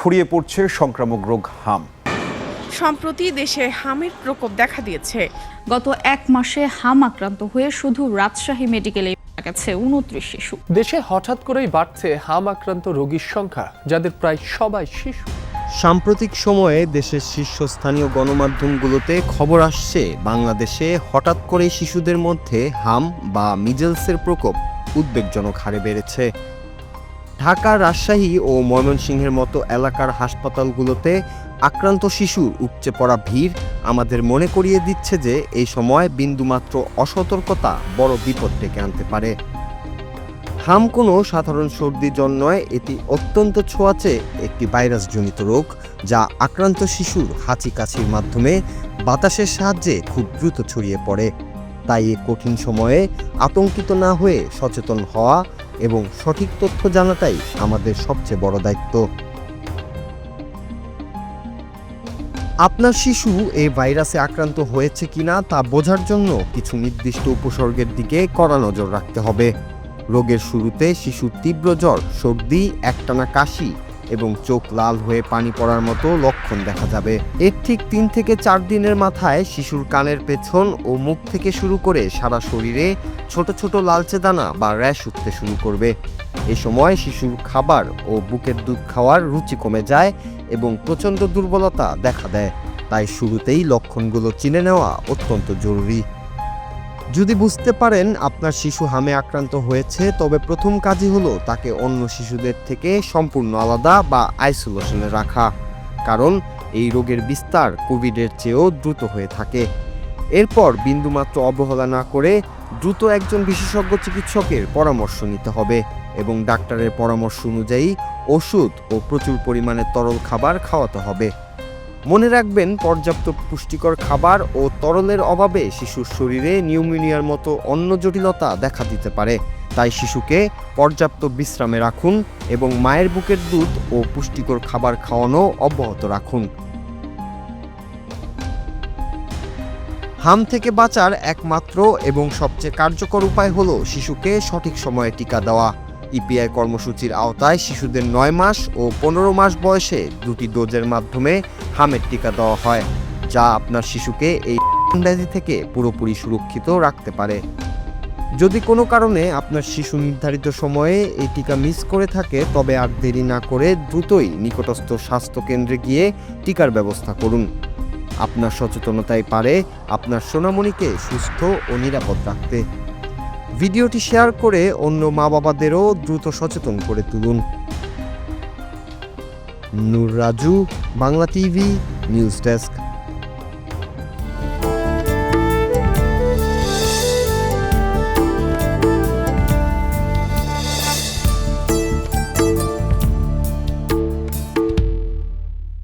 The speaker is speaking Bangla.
ছড়িয়ে পড়ছে সংক্রামক রোগ হাম। সম্প্রতি দেশে হামের প্রকোপ দেখা দিয়েছে। গত এক মাসে হাম আক্রান্ত হয়ে শুধু রাজশাহী মেডিকেলে মারা গেছে ২৯ শিশু। দেশে হঠাৎ করেই বাড়ছে হাম আক্রান্ত রোগীর সংখ্যা, যাদের প্রায় সবাই শিশু। সাম্প্রতিক সময়ে দেশের শীর্ষস্থানীয় গণমাধ্যমগুলোতে খবর আসছে বাংলাদেশে হঠাৎ করে শিশুদের মধ্যে হাম বা মিজেলসের প্রকোপ উদ্বেগজনক হারে বেড়েছে। ঢাকা, রাজশাহী ও ময়মনসিংহের মতো এলাকার হাসপাতালগুলোতে আক্রান্ত শিশুর উপচে পড়া ভিড় আমাদের মনে করিয়ে দিচ্ছে যে এই সময় বিন্দুমাত্র অসতর্কতা বড় বিপদ ডেকে আনতে পারে। হাম কোনো সাধারণ সর্দি জ্বর নয়, এটি অত্যন্ত ছোঁয়াচে একটি ভাইরাসজনিত রোগ যা আক্রান্ত শিশুর হাঁচি কাশির মাধ্যমে বাতাসের সাহায্যে খুব দ্রুত ছড়িয়ে পড়ে। তাই এই কঠিন সময়ে আতঙ্কিত না হয়ে সচেতন হওয়া এবং সঠিক তথ্য জানাটাই আমাদের সবচেয়ে বড় দায়িত্ব। আপনার শিশু এই ভাইরাসে আক্রান্ত হয়েছে কিনা তা বোঝার জন্য কিছু নির্দিষ্ট উপসর্গের দিকে কড়া নজর রাখতে হবে। রোগের শুরুতে শিশুর তীব্র জ্বর, সর্দি, একটানা কাশি এবং চোখ লাল হয়ে পানি পড়ার মতো লক্ষণ দেখা যাবে। এর ঠিক ৩ থেকে ৪ দিনের মাথায় শিশুর কানের পেছন ও মুখ থেকে শুরু করে সারা শরীরে ছোট ছোট লালচে দানা বা র্যাশ উঠতে শুরু করবে। এ সময় শিশুর খাবার ও বুকের দুধ খাওয়ার রুচি কমে যায় এবং প্রচণ্ড দুর্বলতা দেখা দেয়। তাই শুরুতেই লক্ষণগুলো চিনে নেওয়া অত্যন্ত জরুরি। যদি বুঝতে পারেন আপনার শিশু হামে আক্রান্ত হয়েছে, তবে প্রথম কাজই হলো তাকে অন্য শিশুদের থেকে সম্পূর্ণ আলাদা বা আইসোলেশনে রাখা, কারণ এই রোগের বিস্তার কোভিডের চেয়েও দ্রুত হয়ে থাকে। এরপর বিন্দুমাত্র অবহেলা না করে দ্রুত একজন বিশেষজ্ঞ চিকিৎসকের পরামর্শ নিতে হবে এবং ডাক্তারের পরামর্শ অনুযায়ী ওষুধ ও প্রচুর পরিমাণে তরল খাবার খাওয়াতে হবে। মনে রাখবেন, পর্যাপ্ত পুষ্টিকর খাবার ও তরলের অভাবে শিশুর শরীরে নিউমোনিয়ার মতো অন্য জটিলতা দেখা দিতে পারে। তাই শিশুকে পর্যাপ্ত বিশ্রামে রাখুন এবং মায়ের বুকের দুধ ও পুষ্টিকর খাবার খাওয়ানো অব্যাহত রাখুন। হাম থেকে বাঁচার একমাত্র এবং সবচেয়ে কার্যকর উপায় হলো শিশুকে সঠিক সময়ে টিকা দেওয়া। ইপিআই কর্মসূচির আওতায় শিশুদের ৯ মাস ও ১৫ মাস বয়সে ২টি ডোজের মাধ্যমে হামের টিকা দেওয়া হয়, যা আপনার শিশুকে এই ব্যাধি থেকে পুরোপুরি সুরক্ষিত রাখতে পারে। যদি কোনো কারণে আপনার শিশু নির্ধারিত সময়ে এই টিকা মিস করে থাকে, তবে আর দেরি না করে দ্রুতই নিকটস্থ স্বাস্থ্যকেন্দ্রে গিয়ে টিকার ব্যবস্থা করুন। আপনার সচেতনতাই পারে আপনার সোনামণিকে সুস্থ ও নিরাপদ রাখতে। ভিডিওটি শেয়ার করে অন্য মা বাবাদেরও দ্রুত সচেতন করে তুলুন। Noor Raju, Bangla TV news desk.